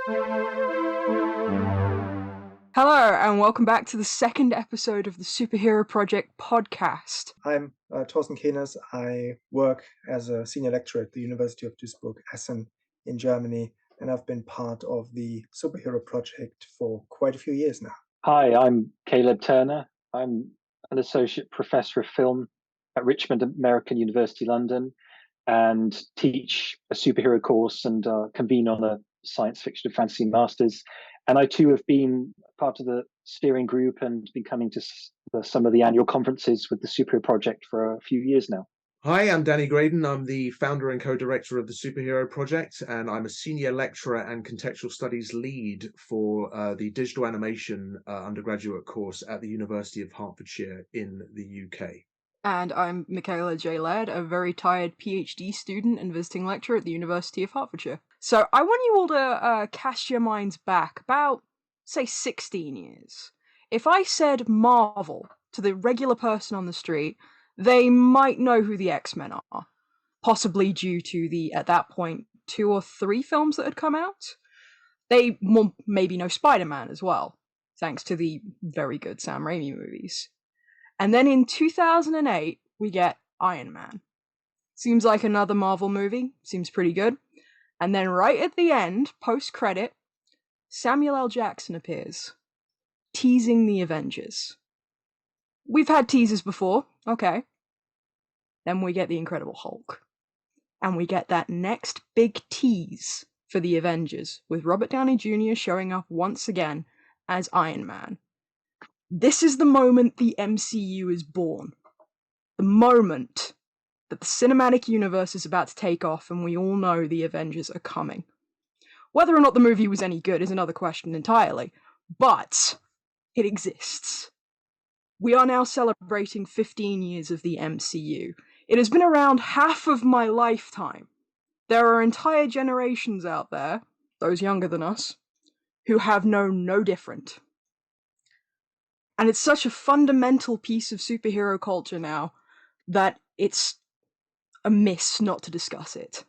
Hello, and welcome back to the second episode of the Superhero Project podcast. I'm Torsten Caeners. I work as a senior lecturer at the University of Duisburg-Essen in Germany, and I've been part of the Superhero Project for quite a few years now. Hi, I'm Caleb Turner. I'm an associate professor of film at Richmond American University London and teach a superhero course and convene on a science fiction and fantasy masters. And I too have been part of the steering group and been coming to some of the annual conferences with the Superhero Project for a few years now. Hi, I'm Danny Graydon. I'm the founder and co-director of the Superhero Project, and I'm a senior lecturer and contextual studies lead for the digital animation undergraduate course at the University of Hertfordshire in the UK. And I'm Mikayla J. Laird, a very tired PhD student and visiting lecturer at the University of Hertfordshire. So I want you all to cast your minds back about, say, 16 years. If I said Marvel to the regular person on the street, they might know who the X-Men are, possibly due to the, at that point, 2 or 3 films that had come out. They maybe know Spider-Man as well, thanks to the very good Sam Raimi movies. And then in 2008, we get Iron Man. Seems like another Marvel movie, seems pretty good. And then right at the end, post-credit, Samuel L. Jackson appears, teasing the Avengers. We've had teasers before, okay. Then we get the Incredible Hulk. And we get that next big tease for the Avengers, with Robert Downey Jr. showing up once again as Iron Man. This is the moment the MCU is born. The moment that the cinematic universe is about to take off and we all know the Avengers are coming. Whether or not the movie was any good is another question entirely, but it exists. We are now celebrating 15 years of the MCU. It has been around half of my lifetime. There are entire generations out there, those younger than us, who have known no different. And it's such a fundamental piece of superhero culture now that it's amiss not to discuss it.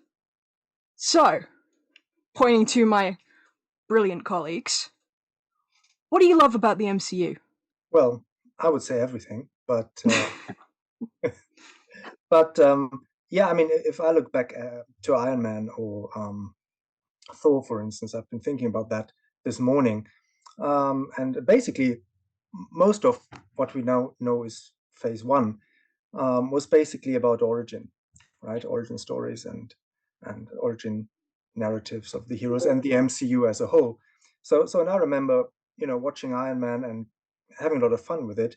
So, pointing to my brilliant colleagues, what do you love about the MCU? Well, I would say everything, but yeah, I mean, if I look back to Iron Man or Thor, for instance, I've been thinking about that this morning, and basically, most of what we now know is phase 1 was basically about origin, right? Origin stories and origin narratives of the heroes and the MCU as a whole. So now I remember, watching Iron Man and having a lot of fun with it,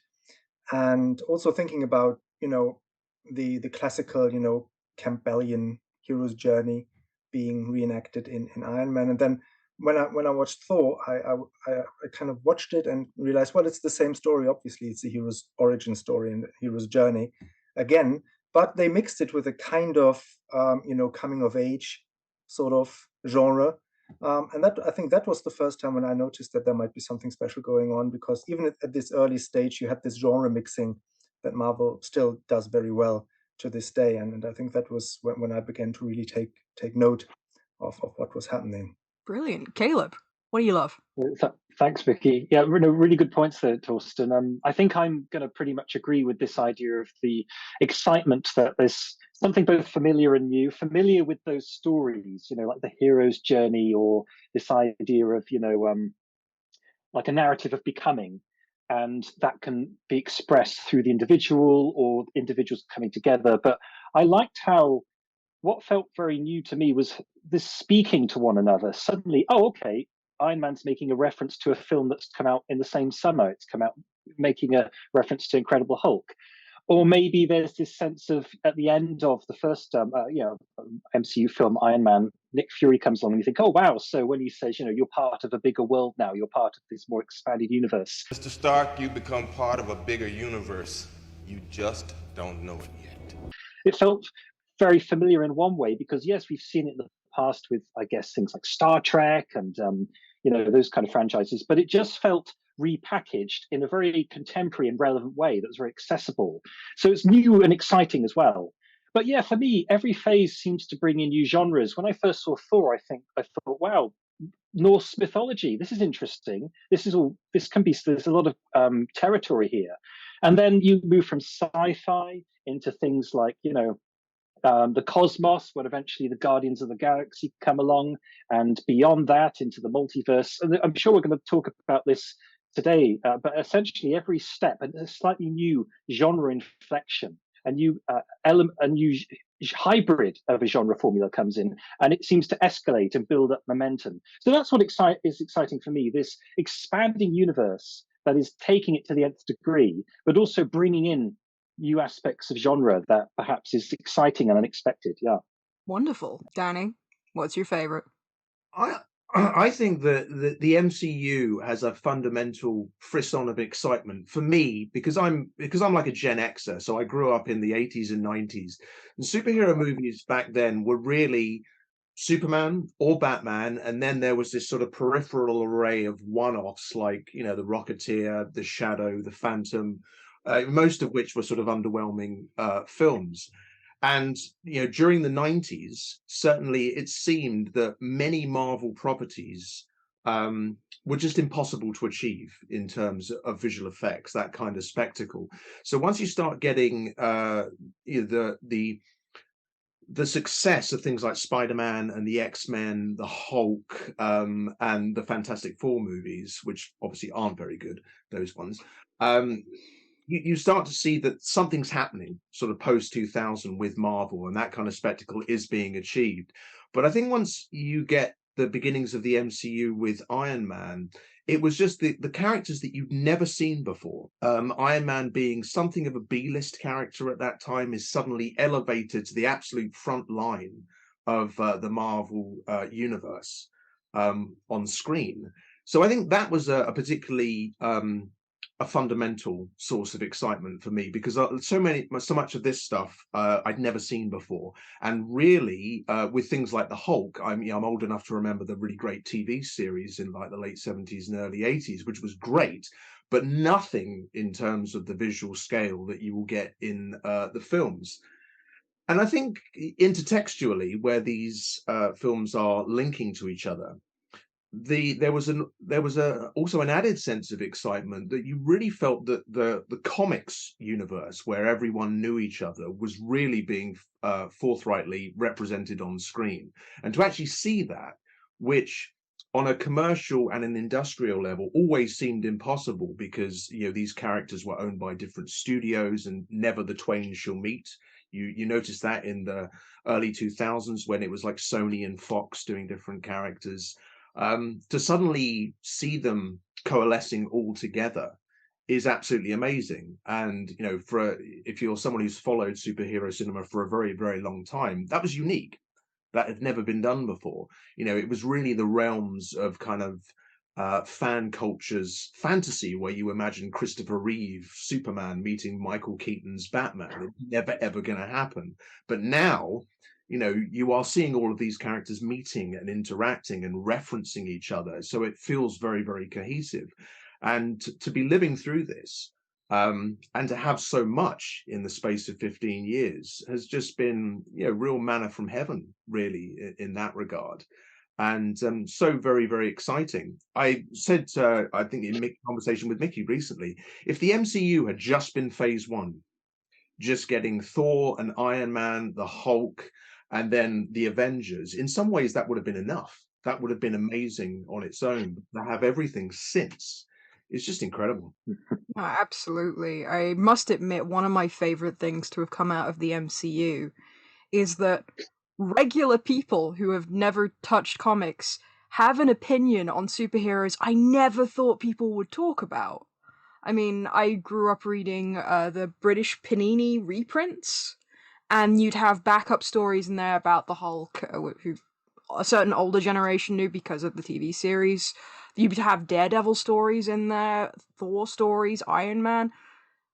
and also thinking about, the classical, Campbellian hero's journey being reenacted in Iron Man, and then when I watched Thor, I kind of watched it and realized, well, it's the same story. Obviously, it's the hero's origin story and the hero's journey again, but they mixed it with a kind of coming of age sort of genre, and that, I think, that was the first time when I noticed that there might be something special going on, because even at this early stage, you had this genre mixing that Marvel still does very well to this day, and I think that was when I began to really take note of what was happening. Brilliant. Caleb, what do you love? Thanks, Vicky. Yeah, really good points there, Torsten. I think I'm going to pretty much agree with this idea of the excitement that there's something both familiar and new, familiar with those stories, like the hero's journey, or this idea of, like a narrative of becoming. And that can be expressed through the individual or individuals coming together. But I liked how what felt very new to me was this speaking to one another. Suddenly, oh, okay, Iron Man's making a reference to a film that's come out in the same summer. It's come out making a reference to Incredible Hulk. Or maybe there's this sense of, at the end of the first MCU film, Iron Man, Nick Fury comes along and you think, oh, wow. So when he says, you're part of a bigger world now, you're part of this more expanded universe. Mr. Stark, you become part of a bigger universe. You just don't know it yet. It felt very familiar in one way, because yes, we've seen it in the past with, I guess, things like Star Trek and those kind of franchises, but it just felt repackaged in a very contemporary and relevant way that was very accessible. So it's new and exciting as well. But yeah, for me, every phase seems to bring in new genres. When I first saw Thor, I thought, wow, Norse mythology. This is interesting. There's a lot of territory here. And then you move from sci-fi into things like, the cosmos, where eventually the Guardians of the Galaxy come along, and beyond that into the multiverse. And I'm sure we're going to talk about this today, but essentially every step, and a slightly new genre inflection, a new hybrid of a genre formula comes in, and it seems to escalate and build up momentum. So that's what is exciting for me, this expanding universe that is taking it to the nth degree, but also bringing in new aspects of genre that perhaps is exciting and unexpected. Yeah. Wonderful. Danny, what's your favorite? I think that the MCU has a fundamental frisson of excitement for me because I'm like a Gen Xer, so I grew up in the 80s and 90s, and superhero movies back then were really Superman or Batman, and then there was this sort of peripheral array of one-offs like the Rocketeer, the Shadow, the Phantom, most of which were sort of underwhelming films. And during the 90s, certainly it seemed that many Marvel properties were just impossible to achieve in terms of visual effects, that kind of spectacle. So once you start getting the success of things like Spider-Man and the X-Men, the Hulk, and the Fantastic Four movies, which obviously aren't very good, those ones, you start to see that something's happening sort of post 2000 with Marvel, and that kind of spectacle is being achieved. But I think once you get the beginnings of the MCU with Iron Man, it was just the characters that you'd never seen before. Iron Man, being something of a B-list character at that time, is suddenly elevated to the absolute front line of the Marvel universe on screen. So I think that was a particularly a fundamental source of excitement for me, because so much of this stuff I'd never seen before. And really, with things like the Hulk, I'm old enough to remember the really great TV series in like the late 70s and early 80s, which was great, but nothing in terms of the visual scale that you will get in the films. And I think intertextually, where these films are linking to each other, there was also an added sense of excitement that you really felt that the comics universe, where everyone knew each other, was really being forthrightly represented on screen. And to actually see that, which on a commercial and an industrial level always seemed impossible, because these characters were owned by different studios and never the twain shall meet. You noticed that in the early 2000s when it was like Sony and Fox doing different characters. To suddenly see them coalescing all together is absolutely amazing. And if you're someone who's followed superhero cinema for a very, very long time, that was unique. That had never been done before. It was really the realms of kind of fan culture's fantasy, where you imagine Christopher Reeve Superman meeting Michael Keaton's Batman. It's never ever going to happen. But now you are seeing all of these characters meeting and interacting and referencing each other. So it feels very, very cohesive. And to be living through this and to have so much in the space of 15 years has just been, real manna from heaven, really, in that regard. And so very, very exciting. I said, I think in a conversation with Mickey recently, if the MCU had just been phase one, just getting Thor and Iron Man, the Hulk, and then the Avengers, in some ways that would have been enough. That would have been amazing on its own. But to have everything since, it's just incredible. Absolutely. I must admit, one of my favorite things to have come out of the MCU is that regular people who have never touched comics have an opinion on superheroes I never thought people would talk about. I mean, I grew up reading the British Panini reprints, and you'd have backup stories in there about the Hulk, who a certain older generation knew because of the TV series. You'd have Daredevil stories in there, Thor stories, Iron Man.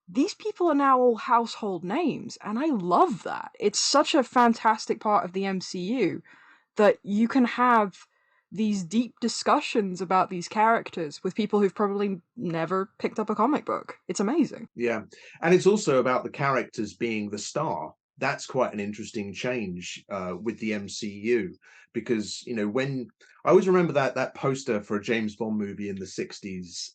These people are now all household names, and I love that. It's such a fantastic part of the MCU that you can have these deep discussions about these characters with people who've probably never picked up a comic book. It's amazing. Yeah. And it's also about the characters being the star that's quite an interesting change with the MCU, because when I always remember that poster for a James Bond movie in the 60s,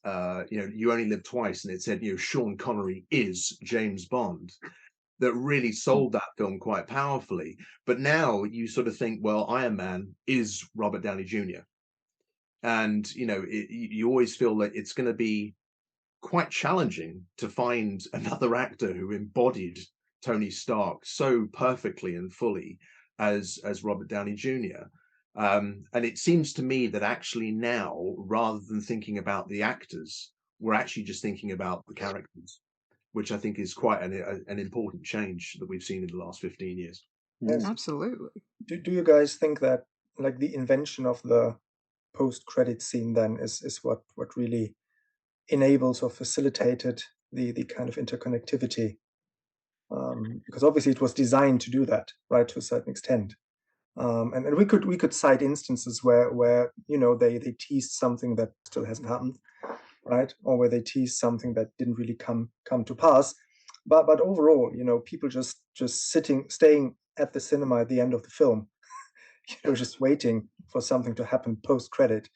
You Only Live Twice, and it said, Sean Connery is James Bond. That really sold that film quite powerfully. But now you sort of think, well, Iron Man is Robert Downey Jr. And you always feel that it's going to be quite challenging to find another actor who embodied Tony Stark so perfectly and fully as Robert Downey Jr. And it seems to me that actually now, rather than thinking about the actors, we're actually just thinking about the characters, which I think is quite an important change that we've seen in the last 15 years. Yes. Absolutely. Do you guys think that like the invention of the post-credit scene then is what really enables or facilitated the kind of interconnectivity? Because obviously it was designed to do that, right, to a certain extent. And we could cite instances where they teased something that still hasn't happened, right, or where they teased something that didn't really come to pass. But overall, people just staying at the cinema at the end of the film, just waiting for something to happen post-credit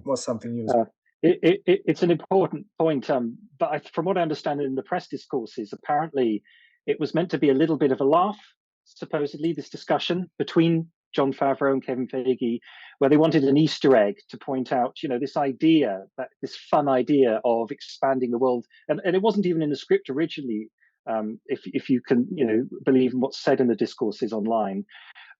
was something new. It's an important point, but from what I understand in the press discourses, apparently it was meant to be a little bit of a laugh, supposedly, this discussion between Jon Favreau and Kevin Feige, where they wanted an Easter egg to point out, this fun idea of expanding the world. And it wasn't even in the script originally, if you can, believe in what's said in the discourses online.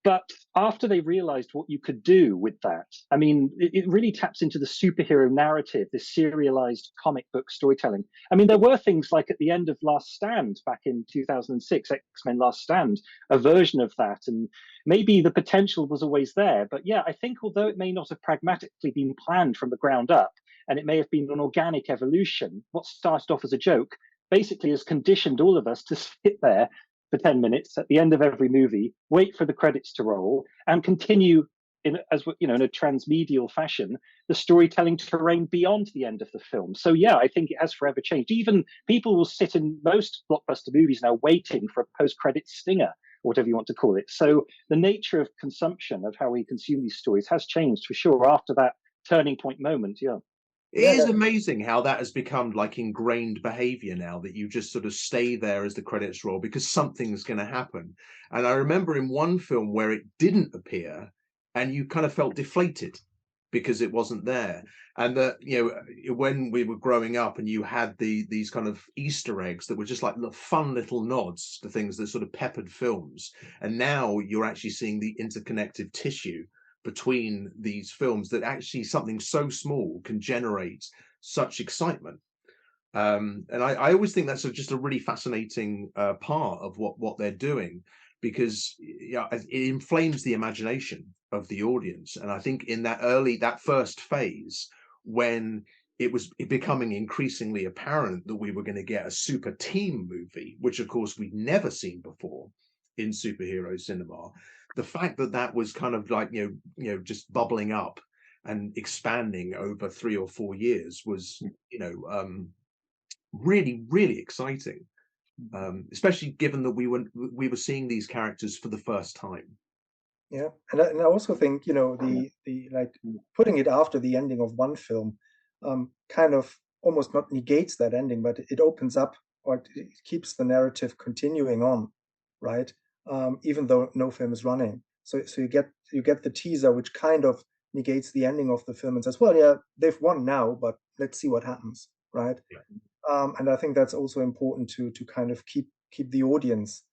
But after they realized what you could do with that, I mean, it really taps into the superhero narrative, this serialized comic book storytelling. I mean, there were things like at the end of Last Stand back in 2006, X-Men Last Stand, a version of that. And maybe the potential was always there. But yeah, I think although it may not have pragmatically been planned from the ground up, and it may have been an organic evolution, what started off as a joke basically has conditioned all of us to sit there for 10 minutes at the end of every movie, wait for the credits to roll, and continue in a transmedial fashion, the storytelling terrain beyond the end of the film. So yeah, I think it has forever changed. Even people will sit in most blockbuster movies now waiting for a post-credit stinger, or whatever you want to call it. So the nature of consumption, of how we consume these stories, has changed for sure after that turning point moment. Yeah. It is amazing how that has become like ingrained behavior now, that you just sort of stay there as the credits roll because something's going to happen. And I remember in one film where it didn't appear and you kind of felt deflated because it wasn't there. And that, when we were growing up and you had these kind of Easter eggs that were just like fun little nods to things that sort of peppered films. And now you're actually seeing the interconnected tissue between these films, that actually something so small can generate such excitement. And I always think that's just a really fascinating part of what they're doing, because it inflames the imagination of the audience. And I think in that first phase, when it was becoming increasingly apparent that we were going to get a super team movie, which of course we'd never seen before in superhero cinema, the fact that was kind of like just bubbling up and expanding over 3 or 4 years was really, really exciting, especially given that we were seeing these characters for the first time. Yeah, and I also think the like putting it after the ending of one film kind of almost not negates that ending, but it opens up, or it keeps the narrative continuing on, right? Even though no film is running. So you get the teaser, which kind of negates the ending of the film and says, well, yeah, they've won now, but let's see what happens, right? Yeah. And I think that's also important to kind of keep the audience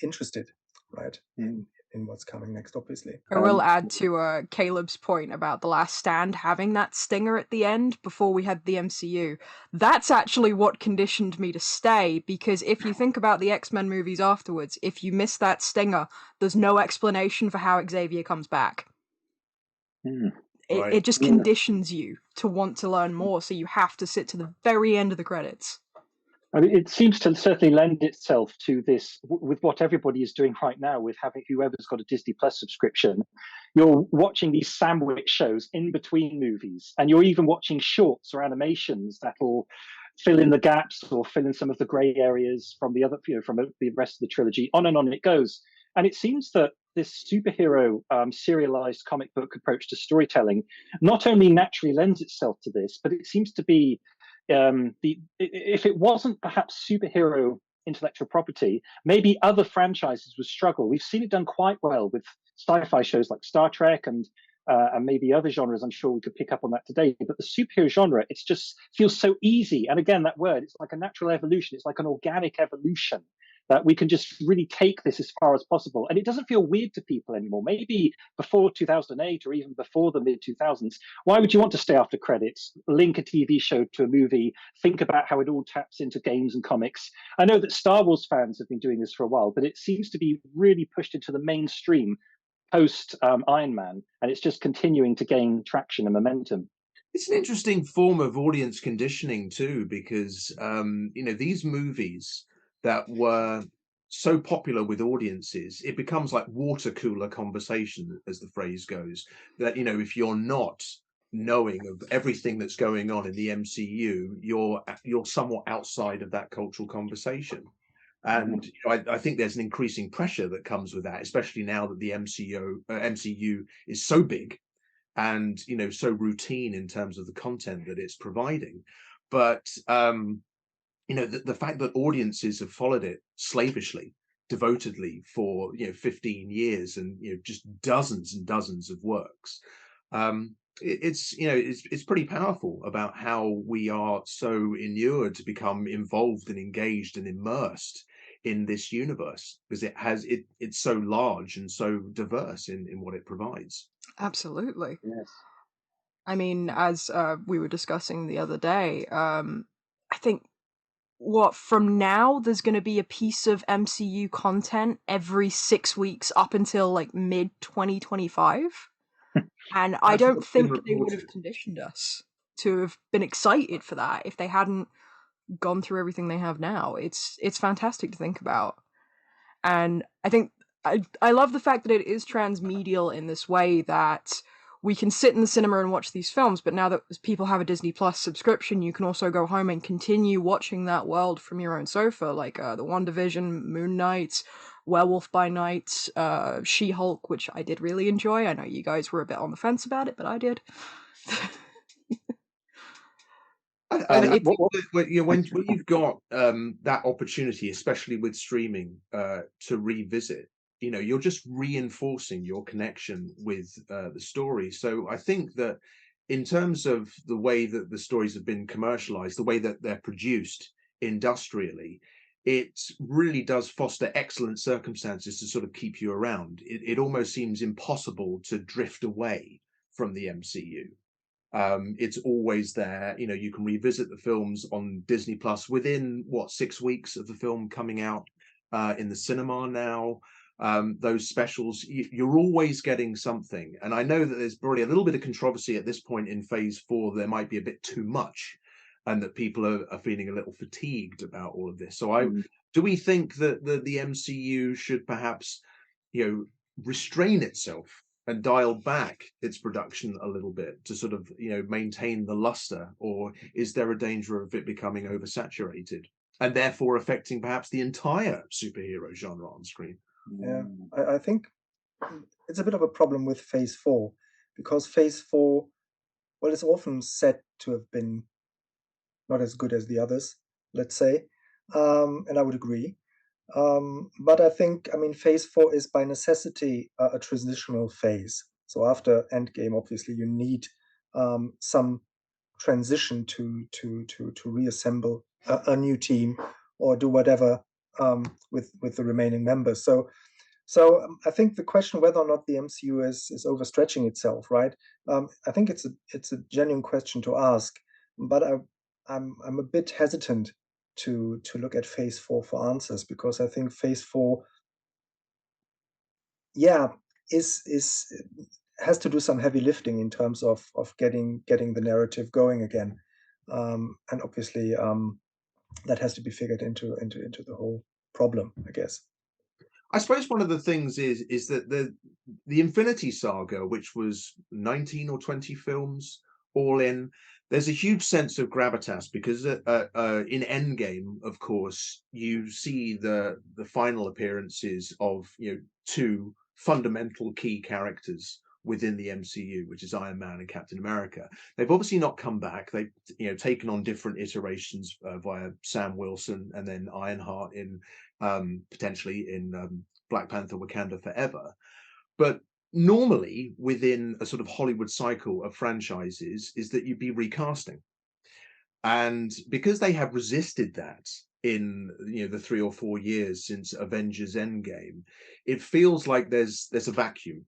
interested, right, in what's coming next, obviously. I will add to Caleb's point about The Last Stand having that stinger at the end before we had the MCU. That's actually what conditioned me to stay, because if you think about the X-Men movies afterwards, if you miss that stinger, there's no explanation for how Xavier comes back. It just conditions you to want to learn more, so you have to sit to the very end of the credits. I mean, it seems to certainly lend itself to this, with what everybody is doing right now, with having whoever's got a Disney Plus subscription. You're watching these sandwich shows in between movies, and you're even watching shorts or animations that'll fill in the gaps or fill in some of the grey areas from the other, from the rest of the trilogy. On and on it goes. And it seems that this superhero serialized comic book approach to storytelling not only naturally lends itself to this, but it seems to be if it wasn't perhaps superhero intellectual property, maybe other franchises would struggle. We've seen it done quite well with sci-fi shows like Star Trek and maybe other genres. I'm sure we could pick up on that today. But the superhero genre, it's just feels so easy. And again, that word, it's like a natural evolution. It's like an organic evolution that we can just really take this as far as possible. And it doesn't feel weird to people anymore. Maybe before 2008 or even before the mid 2000s, why would you want to stay after credits, link a TV show to a movie, think about how it all taps into games and comics? I know that Star Wars fans have been doing this for a while, but it seems to be really pushed into the mainstream post Iron Man, and it's just continuing to gain traction and momentum. It's an interesting form of audience conditioning too, because these movies that were so popular with audiences, it becomes like water cooler conversation, as the phrase goes, that if you're not knowing of everything that's going on in the MCU, you're somewhat outside of that cultural conversation. And I think there's an increasing pressure that comes with that, especially now that the MCU is so big and so routine in terms of the content that it's providing. But the fact that audiences have followed it slavishly, devotedly for 15 years and just dozens and dozens of works, it's pretty powerful about how we are so inured to become involved and engaged and immersed in this universe, because it's so large and so diverse in what it provides. Absolutely. Yes. I mean, as we were discussing the other day, I think from now there's going to be a piece of MCU content every 6 weeks up until like mid 2025. And I don't think they would have conditioned us to have been excited for that if they hadn't gone through everything they have now. It's fantastic to think about. And I think I love the fact that it is transmedial in this way, that we can sit in the cinema and watch these films, but now that people have a Disney Plus subscription, you can also go home and continue watching that world from your own sofa, like the WandaVision, Moon Knight, Werewolf by Night, She-Hulk, which I did really enjoy. I know you guys were a bit on the fence about it, but I did. I think when you've got that opportunity, especially with streaming, to revisit, you're just reinforcing your connection with the story. So I think that in terms of the way that the stories have been commercialized, the way that they're produced industrially, it really does foster excellent circumstances to sort of keep you around. It almost seems impossible to drift away from the MCU. It's always there. You can revisit the films on Disney Plus within 6 weeks of the film coming out in the cinema now. Those specials, you're always getting something. And I know that there's probably a little bit of controversy at this point in phase 4. There might be a bit too much, and that people are feeling a little fatigued about all of this. So do we think that the MCU should perhaps restrain itself and dial back its production a little bit to sort of maintain the luster, or is there a danger of it becoming oversaturated and therefore affecting perhaps the entire superhero genre on screen? Yeah, I think it's a bit of a problem with phase 4, because phase 4, well, it's often said to have been not as good as the others, let's say, and I would agree. But I think, phase 4 is by necessity a transitional phase. So after Endgame, obviously, you need some transition to reassemble a new team or do whatever with the remaining members. So I think the question whether or not the MCU is overstretching itself, right? I think it's a genuine question to ask, but I'm a bit hesitant to look at phase 4 for answers, because I think phase 4, has to do some heavy lifting in terms of getting the narrative going again, and obviously that has to be figured into the whole problem, I guess. I suppose one of the things is that the Infinity Saga, which was 19 or 20 films all in. There's a huge sense of gravitas because in Endgame, of course, you see the final appearances of two fundamental key characters within the MCU, which is Iron Man and Captain America. They've obviously not come back. They've taken on different iterations via Sam Wilson and then Ironheart in potentially in Black Panther: Wakanda Forever. But normally within a sort of Hollywood cycle of franchises is that you'd be recasting. And because they have resisted that in the 3 or 4 years since Avengers Endgame, it feels like there's a vacuum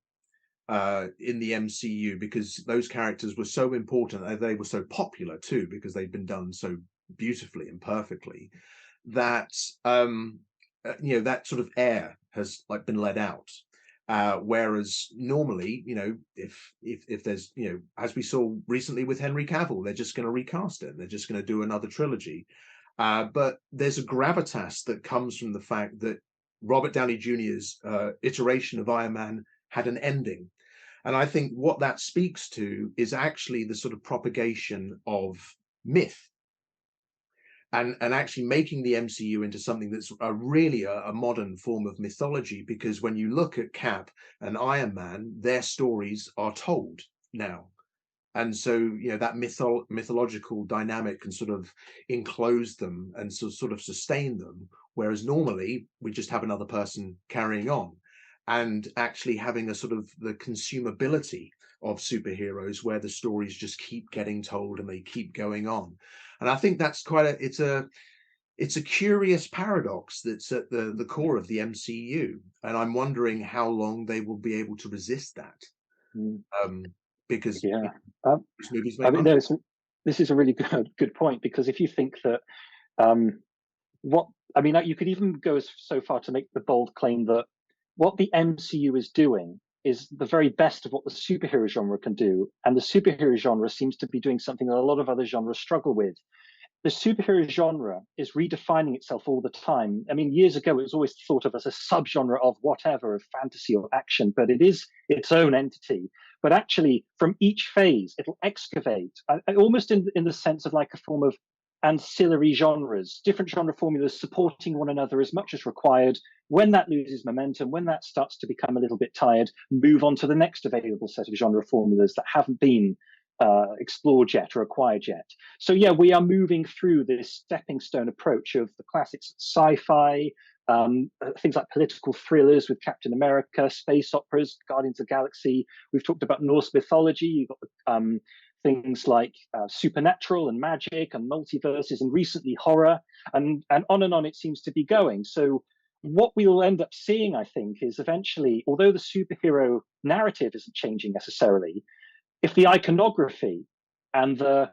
in the MCU, because those characters were so important and they were so popular too, because they've been done so beautifully and perfectly, that that sort of air has been let out. Whereas normally, if there's, as we saw recently with Henry Cavill, they're just going to recast it. They're just going to do another trilogy. But there's a gravitas that comes from the fact that Robert Downey Jr.'s iteration of Iron Man had an ending. And I think what that speaks to is actually the sort of propagation of myth, and actually making the MCU into something that's really a modern form of mythology. Because when you look at Cap and Iron Man, their stories are told now. And so, that mythological dynamic can sort of enclose them and sort of sustain them. Whereas normally we just have another person carrying on, and actually having a sort of the consumability of superheroes where the stories just keep getting told and they keep going on. And I think that's it's a curious paradox that's at the core of the MCU. And I'm wondering how long they will be able to resist that. Because movies make money. This is a really good point, because if you think that you could even go so far to make the bold claim that what the MCU is doing is the very best of what the superhero genre can do. And the superhero genre seems to be doing something that a lot of other genres struggle with. The superhero genre is redefining itself all the time. I mean, years ago, it was always thought of as a subgenre of whatever, of fantasy or action, but it is its own entity. But actually, from each phase, it'll excavate, almost in the sense of like a form of ancillary genres, different genre formulas supporting one another as much as required. When that loses momentum, when that starts to become a little bit tired, move on to the next available set of genre formulas that haven't been explored yet or acquired yet. So yeah, we are moving through this stepping stone approach of the classics sci-fi, things like political thrillers with Captain America, space operas, Guardians of the Galaxy. We've talked about Norse mythology. You've got things like supernatural and magic and multiverses, and recently horror, and on it seems to be going. So what we'll end up seeing, I think, is eventually, although the superhero narrative isn't changing necessarily, if the iconography and the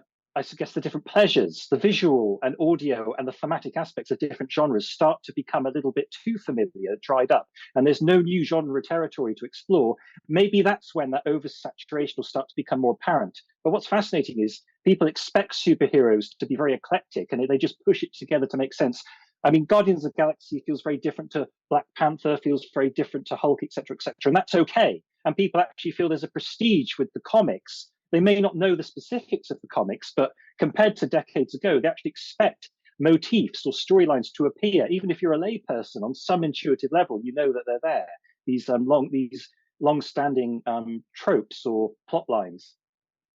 different pleasures, the visual and audio and the thematic aspects of different genres start to become a little bit too familiar, dried up, and there's no new genre territory to explore, maybe that's when that oversaturation will start to become more apparent. But what's fascinating is people expect superheroes to be very eclectic, and they just push it together to make sense. I mean, Guardians of the Galaxy feels very different to Black Panther, feels very different to Hulk, etc., and that's okay. And people actually feel there's a prestige with the comics. They may not know the specifics of the comics, but compared to decades ago, they actually expect motifs or storylines to appear. Even if you're a layperson, on some intuitive level, you know that they're there. These long-standing tropes or plot lines.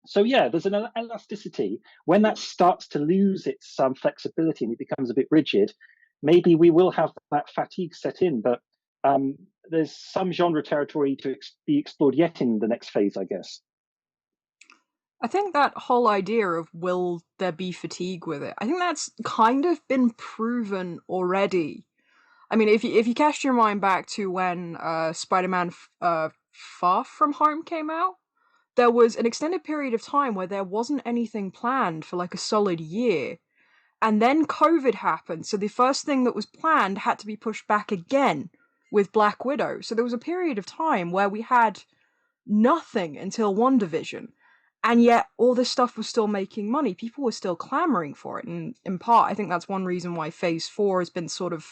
So yeah, there's an elasticity. When that starts to lose its flexibility and it becomes a bit rigid, maybe we will have that fatigue set in. But there's some genre territory to be explored yet in the next phase, I guess. I think that whole idea of will there be fatigue with it, I think that's kind of been proven already. I mean, if you cast your mind back to when Spider-Man Far From Home came out, there was an extended period of time where there wasn't anything planned for like a solid year. And then COVID happened, so the first thing that was planned had to be pushed back again with Black Widow. So there was a period of time where we had nothing until WandaVision. And yet all this stuff was still making money. People were still clamoring for it. And in part, I think that's one reason why Phase 4 has been sort of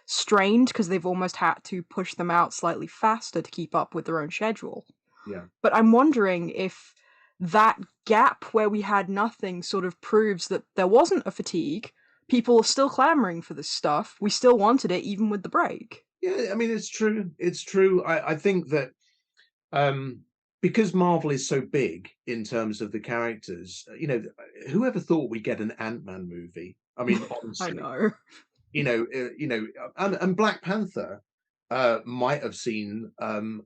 strained, because they've almost had to push them out slightly faster to keep up with their own schedule. Yeah. But I'm wondering if that gap where we had nothing sort of proves that there wasn't a fatigue. People are still clamoring for this stuff. We still wanted it even with the break. Yeah, I mean, it's true. It's true. I think that because Marvel is so big in terms of the characters, whoever thought we'd get an Ant-Man movie? I mean, I honestly, know. And Black Panther might have seemed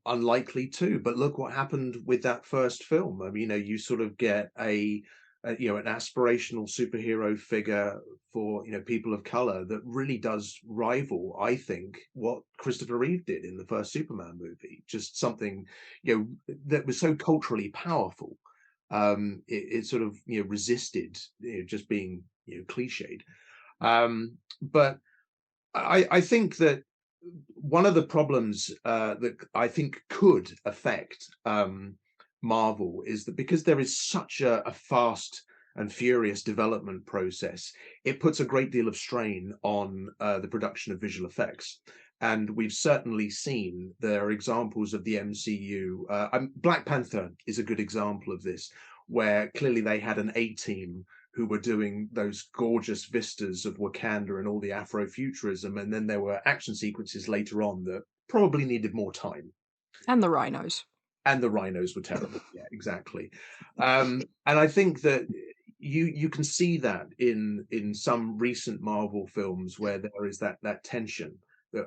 unlikely too, but look what happened with that first film. I mean, you sort of get an aspirational superhero figure for people of color that really does rival, I think, what Christopher Reeve did in the first Superman movie. Just something that was so culturally powerful. It sort of resisted just being cliched. But I think that one of the problems that I think could affect Marvel is that because there is such a fast and furious development process, it puts a great deal of strain on the production of visual effects. And we've certainly seen there are examples of the MCU. Black Panther is a good example of this, where clearly they had an A team who were doing those gorgeous vistas of Wakanda and all the Afrofuturism, and then there were action sequences later on that probably needed more time. And the rhinos. And the rhinos were terrible. Yeah, exactly. And I think that you can see that in some recent Marvel films where there is that tension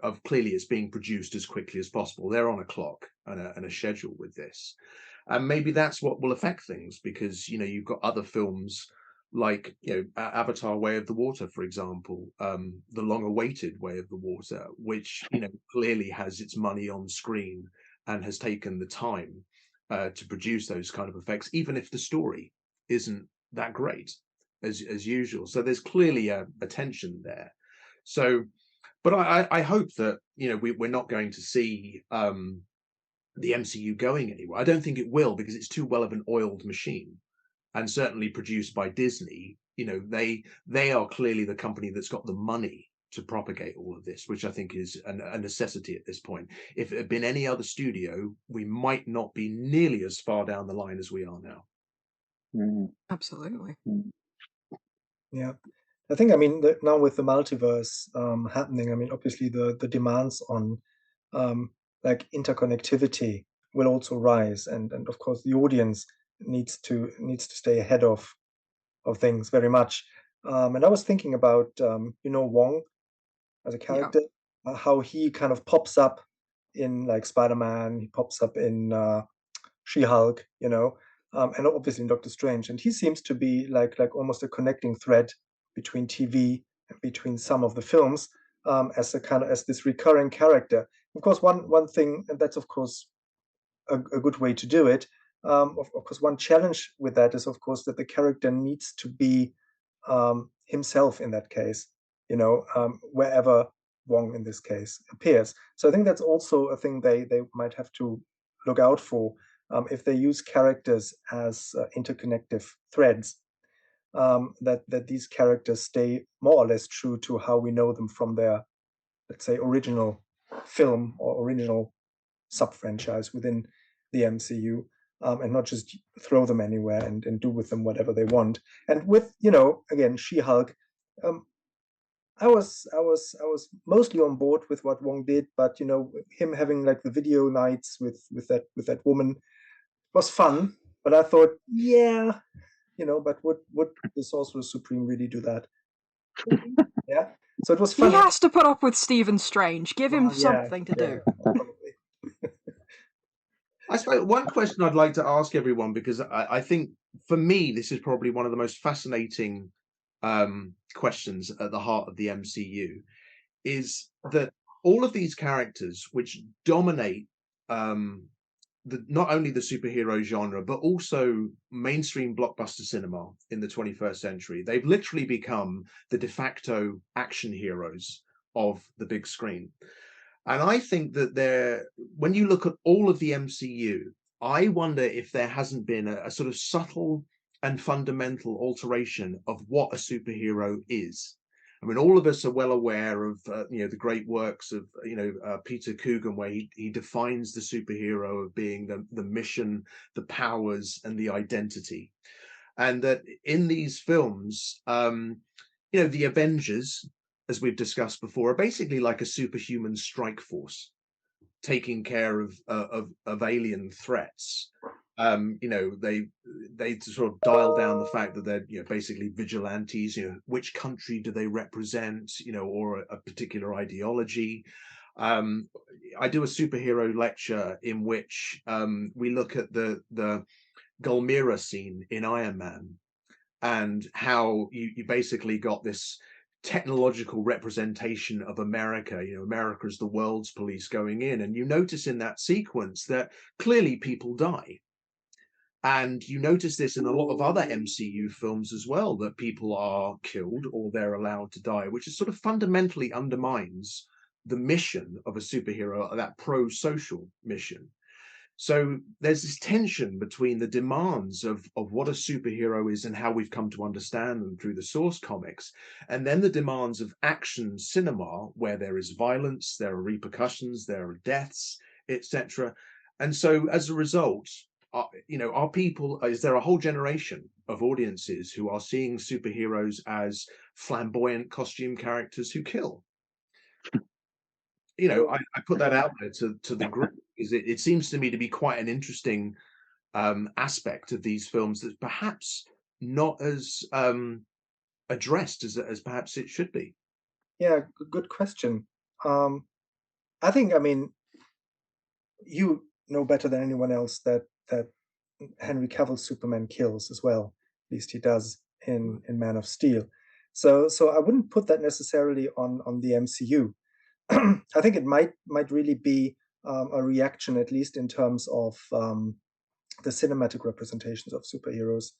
of clearly it's being produced as quickly as possible. They're on a clock and a schedule with this. And maybe that's what will affect things, because you've got other films like Avatar: Way of the Water, for example, the long-awaited Way of the Water, which clearly has its money on screen and has taken the time to produce those kind of effects, even if the story isn't that great as usual. So there's clearly a tension there. So, but I hope that we're not going to see the MCU going anywhere. I don't think it will, because it's too well of an oiled machine. And certainly produced by Disney, they are clearly the company that's got the money to propagate all of this, which I think is a necessity at this point. If it had been any other studio, we might not be nearly as far down the line as we are now. Absolutely. Yeah, I think, now with the multiverse happening, obviously the demands on like interconnectivity will also rise, and of course the audience needs to stay ahead of things very much. And I was thinking about Wong as a character, how he kind of pops up in like Spider-Man, he pops up in She-Hulk, and obviously in Doctor Strange, and he seems to be like almost a connecting thread between TV and between some of the films, as this recurring character. Of course, one thing, and that's of course a good way to do it. Of course, one challenge with that is, of course, that the character needs to be himself in that case, wherever Wong in this case appears. So I think that's also a thing they might have to look out for if they use characters as interconnective threads, that these characters stay more or less true to how we know them from their, let's say, original film or original sub-franchise within the MCU, and not just throw them anywhere and do with them whatever they want. And with, again, She-Hulk, I was mostly on board with what Wong did, but him having like the video nights with that woman was fun. But I thought, yeah, but would the Sorcerer Supreme really do that? Yeah. So it was He funny. has to put up with Stephen Strange. Give him Well, yeah, something to do. probably. I suppose one question I'd like to ask everyone, because I think for me this is probably one of the most fascinating questions at the heart of the MCU, is that all of these characters which dominate not only the superhero genre, but also mainstream blockbuster cinema in the 21st century, they've literally become the de facto action heroes of the big screen. And I think that when you look at all of the MCU, I wonder if there hasn't been a sort of subtle and fundamental alteration of what a superhero is. I mean, all of us are well aware of the great works of Peter Coogan, where he defines the superhero of being the mission, the powers, and the identity, and that in these films, the Avengers, as we've discussed before, are basically like a superhuman strike force taking care of alien threats. They sort of dial down the fact that they're basically vigilantes. Which country do they represent? Or a particular ideology. I do a superhero lecture in which we look at the Gulmira scene in Iron Man, and how you basically got this technological representation of America. America is the world's police going in, and you notice in that sequence that clearly people die. And you notice this in a lot of other MCU films as well, that people are killed or they're allowed to die, which is sort of fundamentally undermines the mission of a superhero, that pro-social mission. So there's this tension between the demands of what a superhero is and how we've come to understand them through the source comics, and then the demands of action cinema, where there is violence, there are repercussions, there are deaths, etc. And so as a result, is there a whole generation of audiences who are seeing superheroes as flamboyant costume characters who kill? I put that out there to the group, because it seems to me to be quite an interesting aspect of these films that's perhaps not as addressed as perhaps it should be. Yeah, good question. I think, you know better than anyone else that Henry Cavill's Superman kills as well. At least he does in Man of Steel. So I wouldn't put that necessarily on the MCU. I think it might really be a reaction, at least in terms of the cinematic representations of superheroes,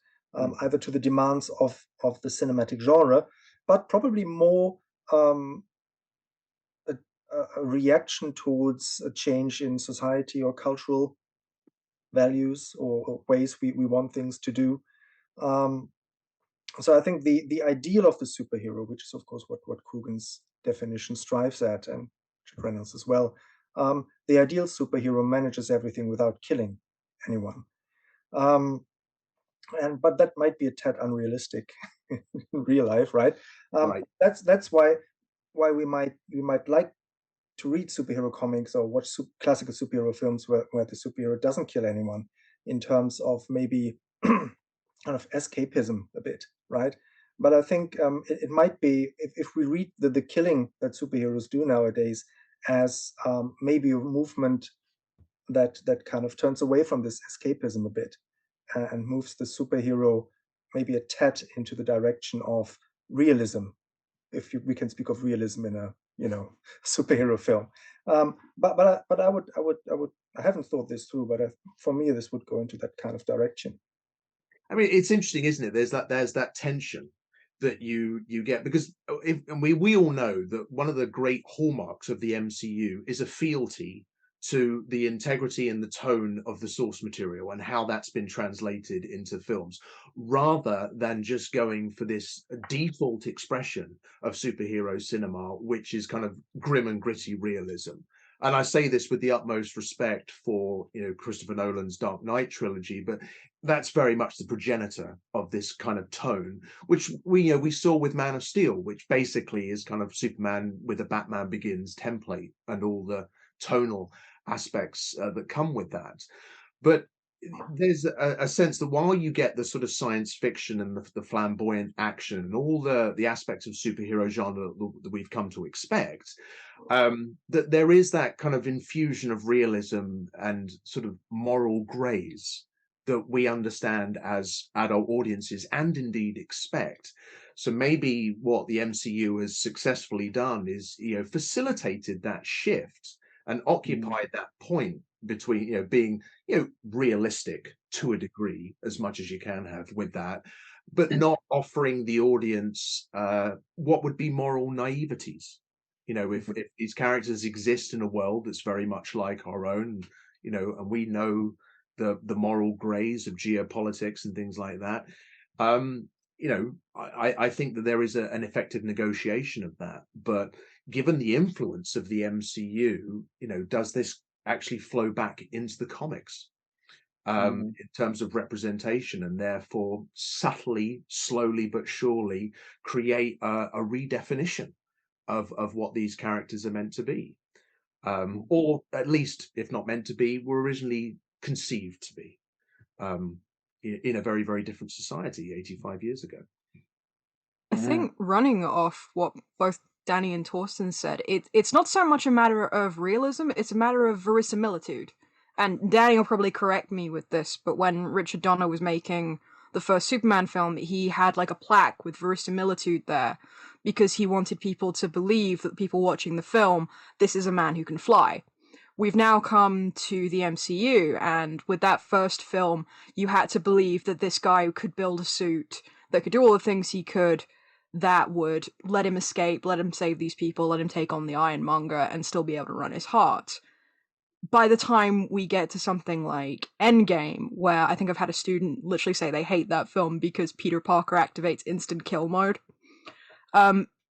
either to the demands of the cinematic genre, but probably more a reaction towards a change in society or cultural values or ways we want things to do. So I think the ideal of the superhero, which is of course what Coogan's definition strives at, and Richard Reynolds as well, the ideal superhero manages everything without killing anyone. But that might be a tad unrealistic in real life, right? Right. That's why we might like to read superhero comics or watch classical superhero films where the superhero doesn't kill anyone, in terms of maybe kind of escapism a bit, right? But I think it might be, if we read the killing that superheroes do nowadays as maybe a movement that kind of turns away from this escapism a bit, and moves the superhero maybe a tad into the direction of realism, if we can speak of realism in a superhero film. But I haven't thought this through, but for me this would go into that kind of direction. I mean, it's interesting, isn't it? There's that tension that you get, because we all know that one of the great hallmarks of the MCU is a fealty to the integrity and the tone of the source material and how that's been translated into films, rather than just going for this default expression of superhero cinema, which is kind of grim and gritty realism. And I say this with the utmost respect for Christopher Nolan's Dark Knight trilogy, but that's very much the progenitor of this kind of tone, which we saw with Man of Steel, which basically is kind of Superman with a Batman Begins template and all the tonal aspects that come with that. But there's a sense that while you get the sort of science fiction and the flamboyant action and all the aspects of superhero genre that we've come to expect, that there is that kind of infusion of realism and sort of moral grays that we understand as adult audiences and indeed expect. So maybe what the MCU has successfully done is facilitated that shift and occupied that point between being realistic to a degree, as much as you can have with that, but not offering the audience what would be moral naiveties. If these characters exist in a world that's very much like our own, and we know the moral grays of geopolitics and things like that, I think that there is an effective negotiation of that. But given the influence of the MCU, does this actually flow back into the comics in terms of representation, and therefore subtly, slowly but surely create a redefinition of what these characters are meant to be, or at least, if not meant to be, were originally conceived to be, in a very, very different society 85 years ago. I think running off what both Danny and Torsten said, it's not so much a matter of realism, it's a matter of verisimilitude. And Danny will probably correct me with this, but when Richard Donner was making the first Superman film, he had like a plaque with verisimilitude there, because he wanted people to believe that people watching the film, this is a man who can fly. We've now come to the MCU, and with that first film, you had to believe that this guy could build a suit that could do all the things he could, that would let him escape, let him save these people, let him take on the Ironmonger, and still be able to run his heart. By the time we get to something like Endgame, where I think I've had a student literally say they hate that film because Peter Parker activates instant kill mode,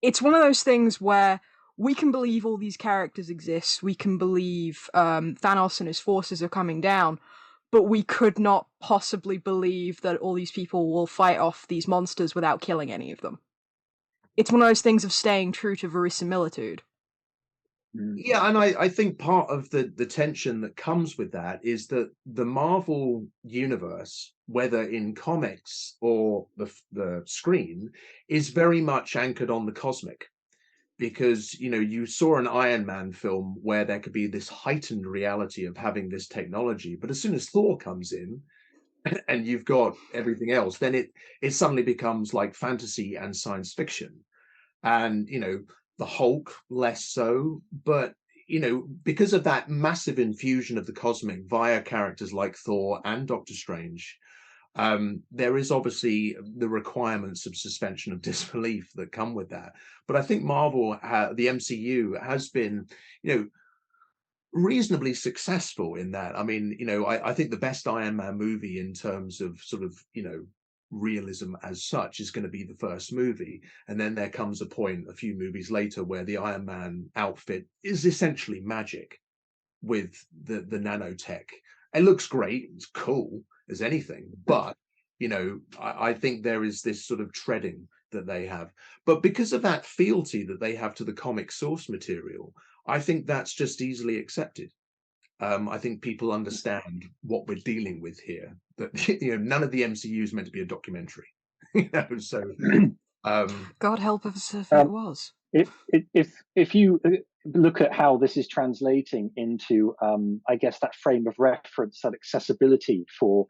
it's one of those things where we can believe all these characters exist, we can believe Thanos and his forces are coming down, but we could not possibly believe that all these people will fight off these monsters without killing any of them. It's one of those things of staying true to verisimilitude. Yeah, and I think part of the tension that comes with that is that the Marvel universe, whether in comics or the screen, is very much anchored on the cosmic. Because, you saw an Iron Man film where there could be this heightened reality of having this technology, but as soon as Thor comes in and you've got everything else, then it suddenly becomes like fantasy and science fiction. And, the Hulk less so, but because of that massive infusion of the cosmic via characters like Thor and Doctor Strange, there is obviously the requirements of suspension of disbelief that come with that. But I think Marvel, the MCU, has been, reasonably successful in that. I mean, I think the best Iron Man movie in terms of sort of, realism as such is going to be the first movie, and then there comes a point a few movies later where the Iron Man outfit is essentially magic with the nanotech. It looks great, it's cool as anything, but I think there is this sort of treading that they have, but because of that fealty that they have to the comic source material, I think that's just easily accepted. I think people understand what we're dealing with here, that none of the MCU is meant to be a documentary. So God help us if it was. If you look at how this is translating into, I guess, that frame of reference, that accessibility for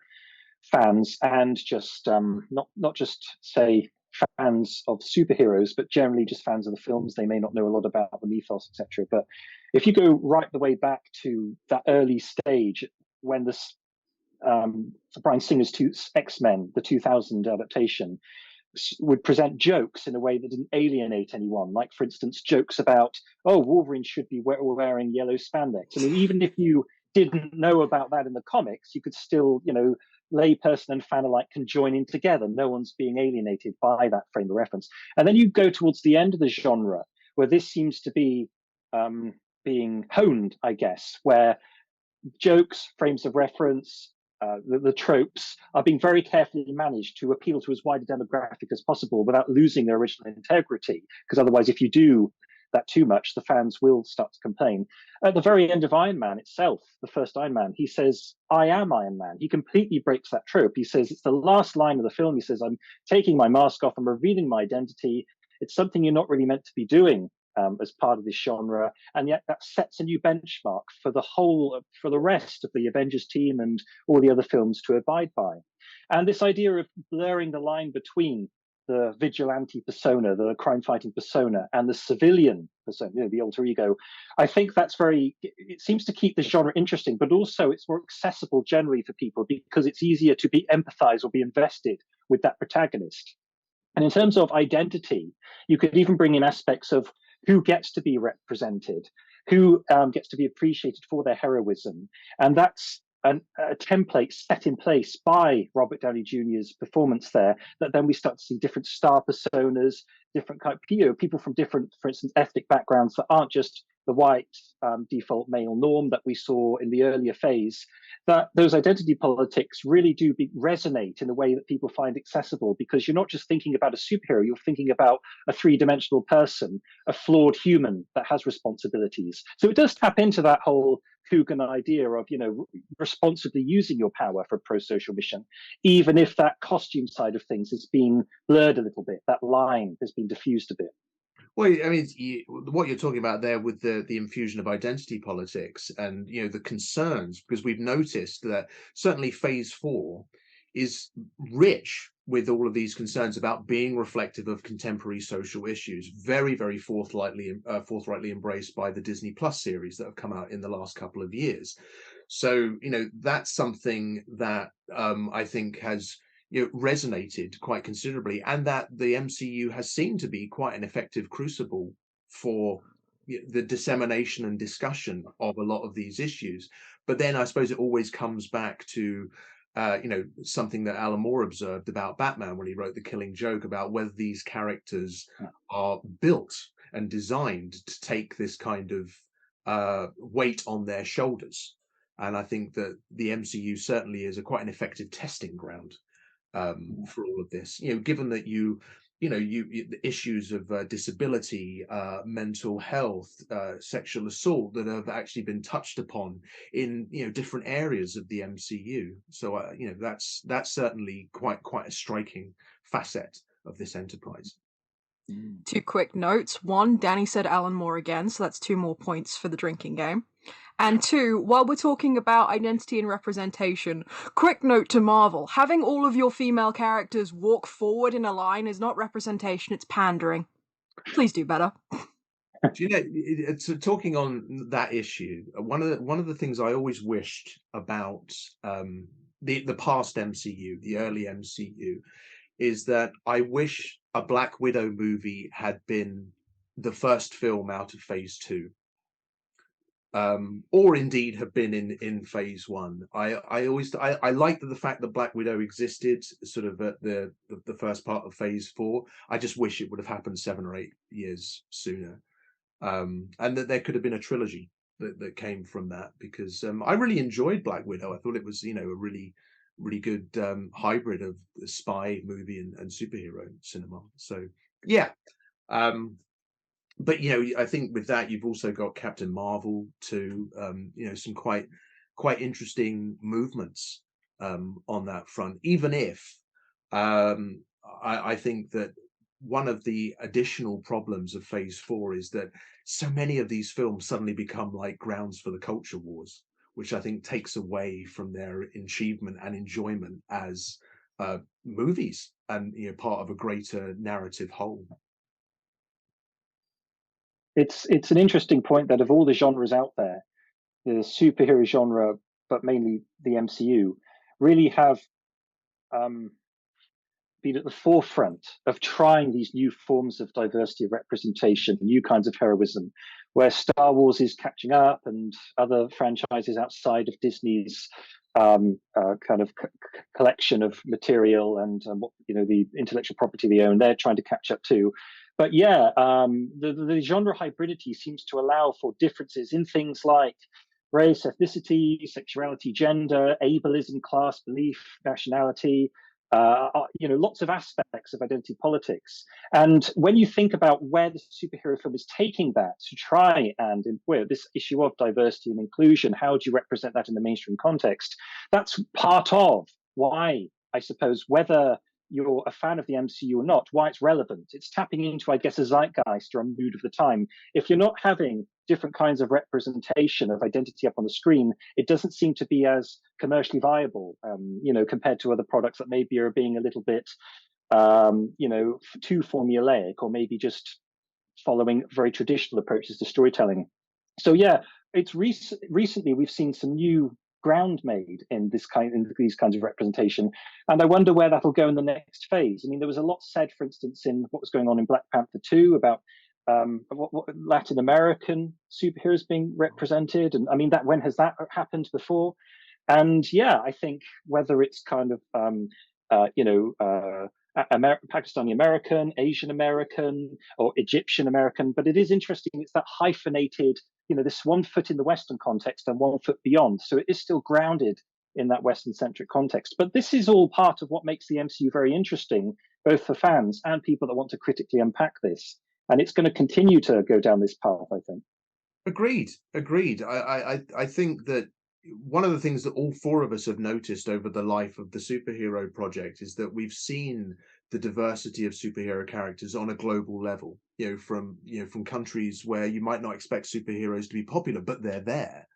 fans, and just not just say fans of superheroes, but generally just fans of the films. They may not know a lot about the mythos, etc. But if you go right the way back to that early stage when this Bryan Singer's X-Men, the 2000 adaptation, would present jokes in a way that didn't alienate anyone. Like, for instance, jokes about, Wolverine should be wearing yellow spandex. I mean, even if you didn't know about that in the comics, you could still, layperson and fan alike can join in together. No one's being alienated by that frame of reference. And then you go towards the end of the genre, where this seems to be being honed, I guess, where jokes, frames of reference, the tropes are being very carefully managed to appeal to as wide a demographic as possible without losing their original integrity. Because otherwise, if you do that too much, the fans will start to complain. At the very end of Iron Man itself, the first Iron Man, he says, "I am Iron Man." He completely breaks that trope. He says, it's the last line of the film. He says, "I'm taking my mask off. I'm revealing my identity. It's something you're not really meant to be doing as part of this genre." And yet that sets a new benchmark for the rest of the Avengers team and all the other films to abide by. And this idea of blurring the line between the vigilante persona, the crime-fighting persona, and the civilian persona, the alter ego, I think it seems to keep the genre interesting, but also it's more accessible generally for people because it's easier to empathize or be invested with that protagonist. And in terms of identity, you could even bring in aspects of who gets to be represented, who gets to be appreciated for their heroism. And that's a template set in place by Robert Downey Jr.'s performance there, that then we start to see different star personas, different people from different, for instance, ethnic backgrounds that aren't just the white default male norm that we saw in the earlier phase, that those identity politics really do resonate in a way that people find accessible, because you're not just thinking about a superhero, you're thinking about a three-dimensional person, a flawed human that has responsibilities. So it does tap into that whole Coogan idea of, responsibly using your power for a pro-social mission, even if that costume side of things has been blurred a little bit, that line has been diffused a bit. Well, I mean, what you're talking about there with the infusion of identity politics and the concerns, because we've noticed that certainly Phase 4 is rich with all of these concerns about being reflective of contemporary social issues, very, very forthrightly embraced by the Disney Plus series that have come out in the last couple of years. So that's something that I think has resonated quite considerably, and that the MCU has seemed to be quite an effective crucible for the dissemination and discussion of a lot of these issues. But then I suppose it always comes back to something that Alan Moore observed about Batman when he wrote The Killing Joke, about whether these characters are built and designed to take this kind of weight on their shoulders. And I think that the MCU certainly is quite an effective testing ground for all of this, given that the issues of disability, mental health, sexual assault that have actually been touched upon in different areas of the MCU. So that's certainly quite a striking facet of this enterprise. Two quick notes. One, Danny said Alan Moore again, so that's 2 more points for the drinking game. And 2, while we're talking about identity and representation, quick note to Marvel. Having all of your female characters walk forward in a line is not representation, it's pandering. Please do better. So talking on that issue, one of the things I always wished about the past MCU, the early MCU, is that I wish a Black Widow movie had been the first film out of Phase 2. Or indeed have been in Phase 1. I liked the fact that Black Widow existed sort of at the first part of Phase 4. I just wish it would have happened 7 or 8 years sooner, and that there could have been a trilogy that came from that, because I really enjoyed Black Widow. I thought it was a really good hybrid of the spy movie and superhero cinema. So yeah. But I think with that you've also got Captain Marvel too. Some quite interesting movements on that front. Even if I think that one of the additional problems of Phase 4 is that so many of these films suddenly become like grounds for the culture wars, which I think takes away from their achievement and enjoyment as movies and part of a greater narrative whole. It's an interesting point that of all the genres out there, the superhero genre, but mainly the MCU, really have been at the forefront of trying these new forms of diversity of representation, new kinds of heroism, where Star Wars is catching up and other franchises outside of Disney's kind of collection of material and the intellectual property they own, they're trying to catch up too. But yeah, the genre hybridity seems to allow for differences in things like race, ethnicity, sexuality, gender, ableism, class, belief, nationality, lots of aspects of identity politics. And when you think about where the superhero film is taking that to try and this issue of diversity and inclusion, how do you represent that in the mainstream context? That's part of why, I suppose, whether you're a fan of the MCU or not, why it's relevant. It's tapping into, I guess, a zeitgeist or a mood of the time. If you're not having different kinds of representation of identity up on the screen, it doesn't seem to be as commercially viable, compared to other products that maybe are being a little bit, too formulaic, or maybe just following very traditional approaches to storytelling. So yeah, it's recently we've seen some new ground made in these kinds of representation, and I wonder where that'll go in the next phase. I mean, there was a lot said, for instance, in what was going on in Black Panther 2 about what Latin American superheroes being represented, and I mean, when has that happened before? And yeah, I think whether it's kind of Pakistani American, Asian American, or Egyptian American, but it is interesting. It's that hyphenated, this one foot in the Western context and one foot beyond. So it is still grounded in that Western centric context. But this is all part of what makes the MCU very interesting, both for fans and people that want to critically unpack this. And it's going to continue to go down this path, I think. Agreed. I think that one of the things that all four of us have noticed over the life of the superhero project is that we've seen the diversity of superhero characters on a global level, from countries where you might not expect superheroes to be popular, but they're there.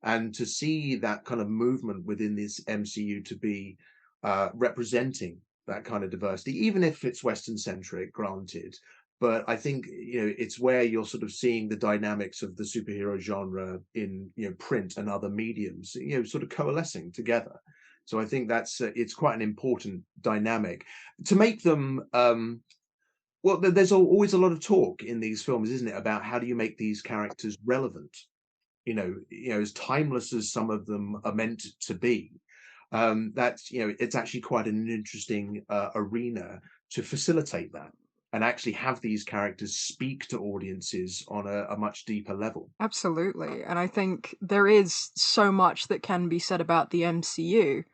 And to see that kind of movement within this MCU to be representing that kind of diversity, even if it's Western centric, granted, but I think it's where you're sort of seeing the dynamics of the superhero genre in print and other mediums sort of coalescing together. So I think that's it's quite an important dynamic to make them well, there's always a lot of talk in these films, isn't it, about how do you make these characters relevant, as timeless as some of them are meant to be. That's it's actually quite an interesting arena to facilitate that and actually have these characters speak to audiences on a much deeper level. Absolutely. And I think there is so much that can be said about the MCU.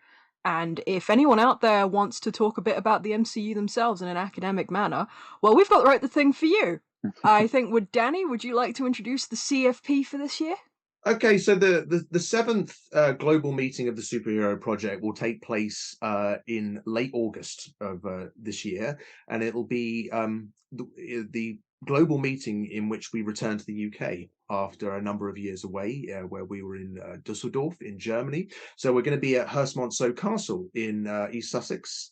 And if anyone out there wants to talk a bit about the MCU themselves in an academic manner, well, we've got the thing for you. I think, Danny, would you like to introduce the CFP for this year? Okay, so the seventh global meeting of the superhero project will take place in late August of this year, and it'll be the global meeting in which we return to the UK after a number of years away, where we were in Dusseldorf in Germany. So we're going to be at Hurstmonceux Castle in East Sussex,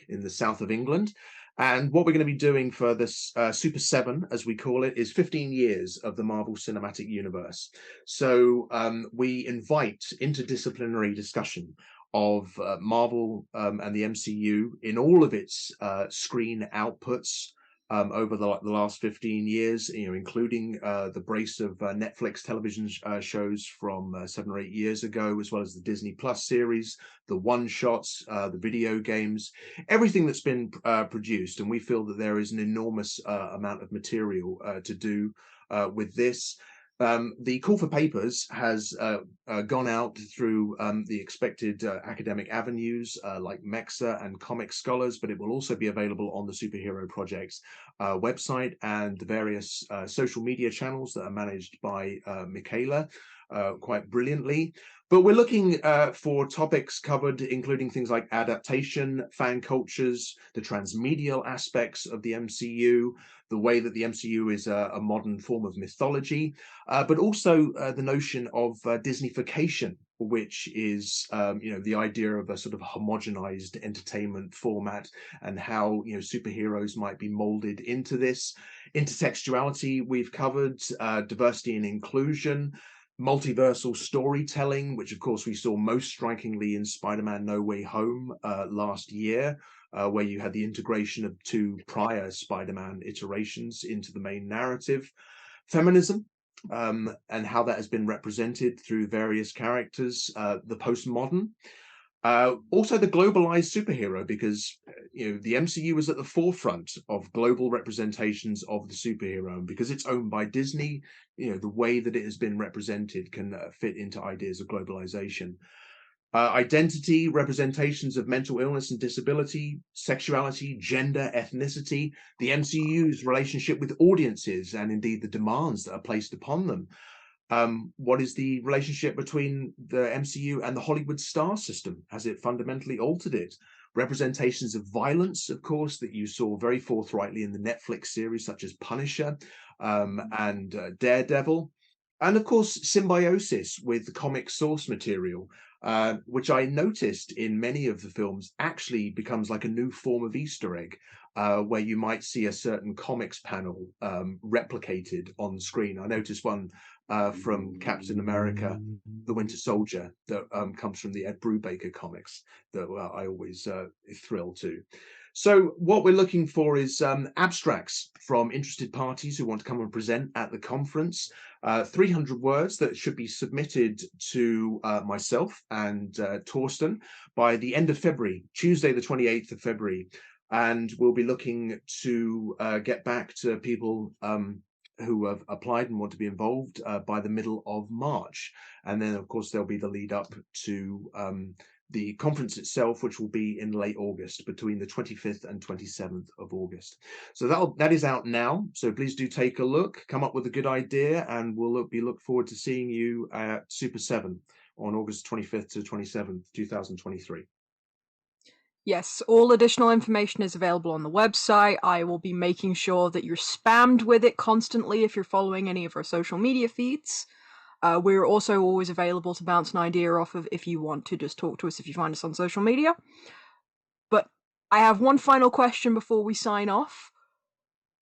in the south of England. And what we're going to be doing for this Super 7, as we call it, is 15 years of the Marvel Cinematic Universe. So we invite interdisciplinary discussion of Marvel and the MCU in all of its screen outputs over the last 15 years, including the brace of Netflix television shows from 7 or 8 years ago, as well as the Disney Plus series, the one-shots, the video games, everything that's been produced. And we feel that there is an enormous amount of material to do with this. The call for papers has gone out through the expected academic avenues like MEXA and Comic Scholars, but it will also be available on the Superhero Project's website and the various social media channels that are managed by Mikayla quite brilliantly. But we're looking for topics covered, including things like adaptation, fan cultures, the transmedial aspects of the MCU, the way that the MCU is a modern form of mythology, but also the notion of Disneyfication, which is the idea of a sort of homogenized entertainment format and how superheroes might be molded into this. Intertextuality we've covered, diversity and inclusion, multiversal storytelling, which of course we saw most strikingly in Spider-Man No Way Home last year, where you had the integration of two prior Spider-Man iterations into the main narrative. Feminism, and how that has been represented through various characters, the postmodern. Also the globalized superhero, because the MCU is at the forefront of global representations of the superhero, and because it's owned by Disney, the way that it has been represented can fit into ideas of globalization. Identity, representations of mental illness and disability, sexuality, gender, ethnicity, the MCU's relationship with audiences, and indeed the demands that are placed upon them. What is the relationship between the MCU and the Hollywood star system? Has it fundamentally altered it? Representations of violence, of course, that you saw very forthrightly in the Netflix series such as Punisher and Daredevil. And of course, symbiosis with the comic source material, which I noticed in many of the films actually becomes like a new form of Easter egg, where you might see a certain comics panel replicated on screen. I noticed one from Captain America, the Winter Soldier, that comes from the Ed Brubaker comics that I always thrill to. So what we're looking for is abstracts from interested parties who want to come and present at the conference. 300 words that should be submitted to myself and Torsten by the end of February, Tuesday the 28th of February. And we'll be looking to get back to people who have applied and want to be involved by the middle of March. And then, of course, there'll be the lead up to the conference itself, which will be in late August, between the 25th and 27th of August. So that is out now. So please do take a look, come up with a good idea, and we'll look forward to seeing you at Super 7 on August 25th to 27th, 2023. Yes, all additional information is available on the website. I will be making sure that you're spammed with it constantly if you're following any of our social media feeds. We're also always available to bounce an idea off of if you want to just talk to us if you find us on social media. But I have one final question before we sign off.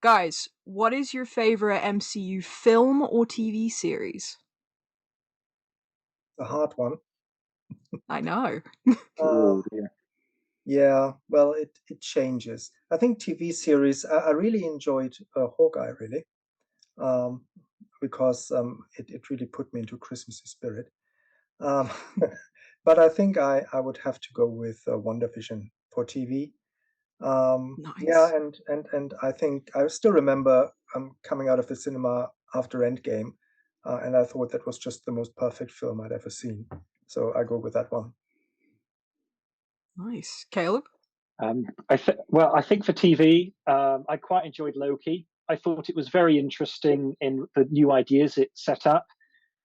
Guys, what is your favorite MCU film or TV series? A hard one. I know. Oh, dear. Yeah, well, it changes. I think TV series, I really enjoyed Hawkeye, really, because it really put me into Christmassy spirit. But I think I would have to go with WandaVision for TV. Yeah, Nice. and I think I still remember coming out of the cinema after Endgame, and I thought that was just the most perfect film I'd ever seen. So I go with that one. Nice. Caleb? I think for TV, I quite enjoyed Loki. I thought it was very interesting in the new ideas it set up.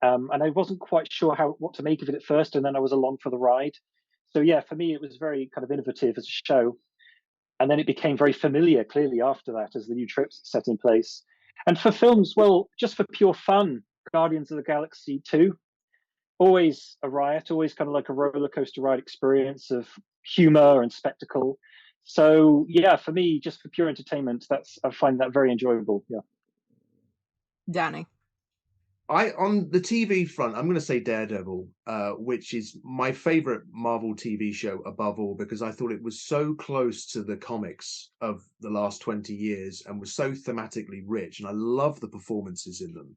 And I wasn't quite sure what to make of it at first, and then I was along for the ride. So yeah, for me, it was very kind of innovative as a show. And then it became very familiar, clearly, after that, as the new trips set in place. And for films, well, just for pure fun, Guardians of the Galaxy 2, always a riot, always kind of like a roller coaster ride experience of humor and spectacle. So yeah, for me, just for pure entertainment, I find that very enjoyable. Yeah. Danny? On the TV front, I'm going to say Daredevil, which is my favorite Marvel TV show above all, because I thought it was so close to the comics of the last 20 years and was so thematically rich. And I love the performances in them,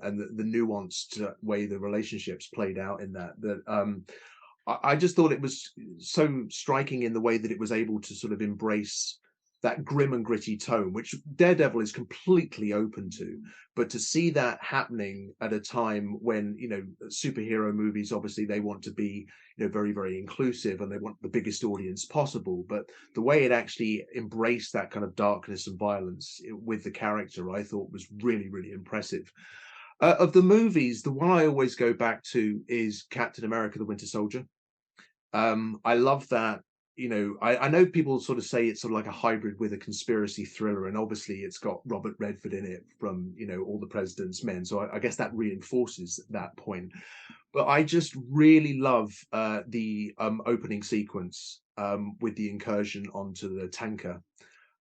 and the nuanced way the relationships played out in that. I just thought it was so striking in the way that it was able to sort of embrace that grim and gritty tone, which Daredevil is completely open to. But to see that happening at a time when, superhero movies, obviously they want to be, very, very inclusive and they want the biggest audience possible. But the way it actually embraced that kind of darkness and violence with the character, I thought was really, really impressive. Of the movies, the one I always go back to is Captain America, the Winter Soldier. I love that. I know people sort of say it's sort of like a hybrid with a conspiracy thriller, and obviously it's got Robert Redford in it from, All the President's Men. So I guess that reinforces that point. But I just really love the opening sequence with the incursion onto the tanker.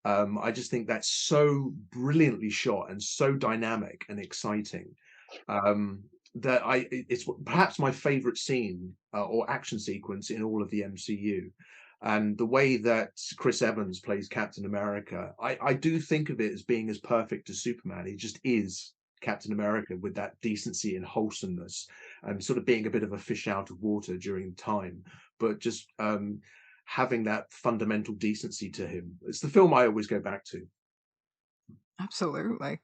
I just think that's so brilliantly shot and so dynamic and exciting. It's perhaps my favorite scene or action sequence in all of the MCU. And the way that Chris Evans plays Captain America, I do think of it as being as perfect as Superman. He just is Captain America with that decency and wholesomeness and sort of being a bit of a fish out of water during time, but just having that fundamental decency to him. It's the film I always go back to. Absolutely.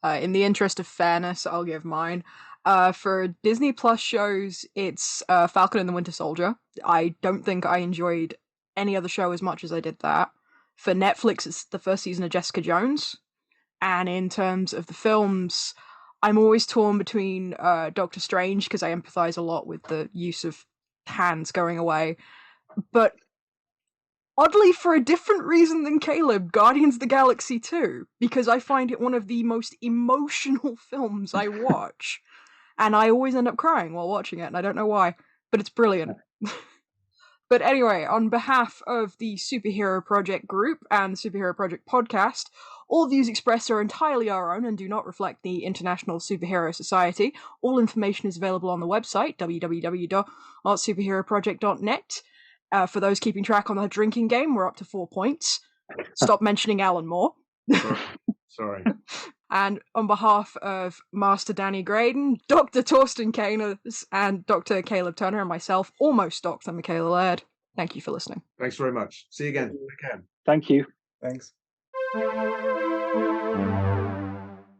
In the interest of fairness, I'll give mine. For Disney Plus shows, it's Falcon and the Winter Soldier. I don't think I enjoyed any other show as much as I did that. For Netflix, it's the first season of Jessica Jones. And in terms of the films, I'm always torn between Doctor Strange, because I empathize a lot with the use of hands going away. But oddly, for a different reason than Caleb, Guardians of the Galaxy 2, because I find it one of the most emotional films I watch. And I always end up crying while watching it, and I don't know why, but it's brilliant. But anyway, on behalf of the Superhero Project group and the Superhero Project podcast, all views expressed are entirely our own and do not reflect the International Superhero Society. All information is available on the website, www.superheroproject.net. For those keeping track on the drinking game, we're up to 4 points. Stop mentioning Alan Moore. Sorry. And on behalf of Master Danny Graydon, Dr. Torsten Caeners, and Dr. Caleb Turner, and myself, almost Dr. Mikayla Laird, thank you for listening. Thanks very much. See you again. Take care. Thank you. Thanks.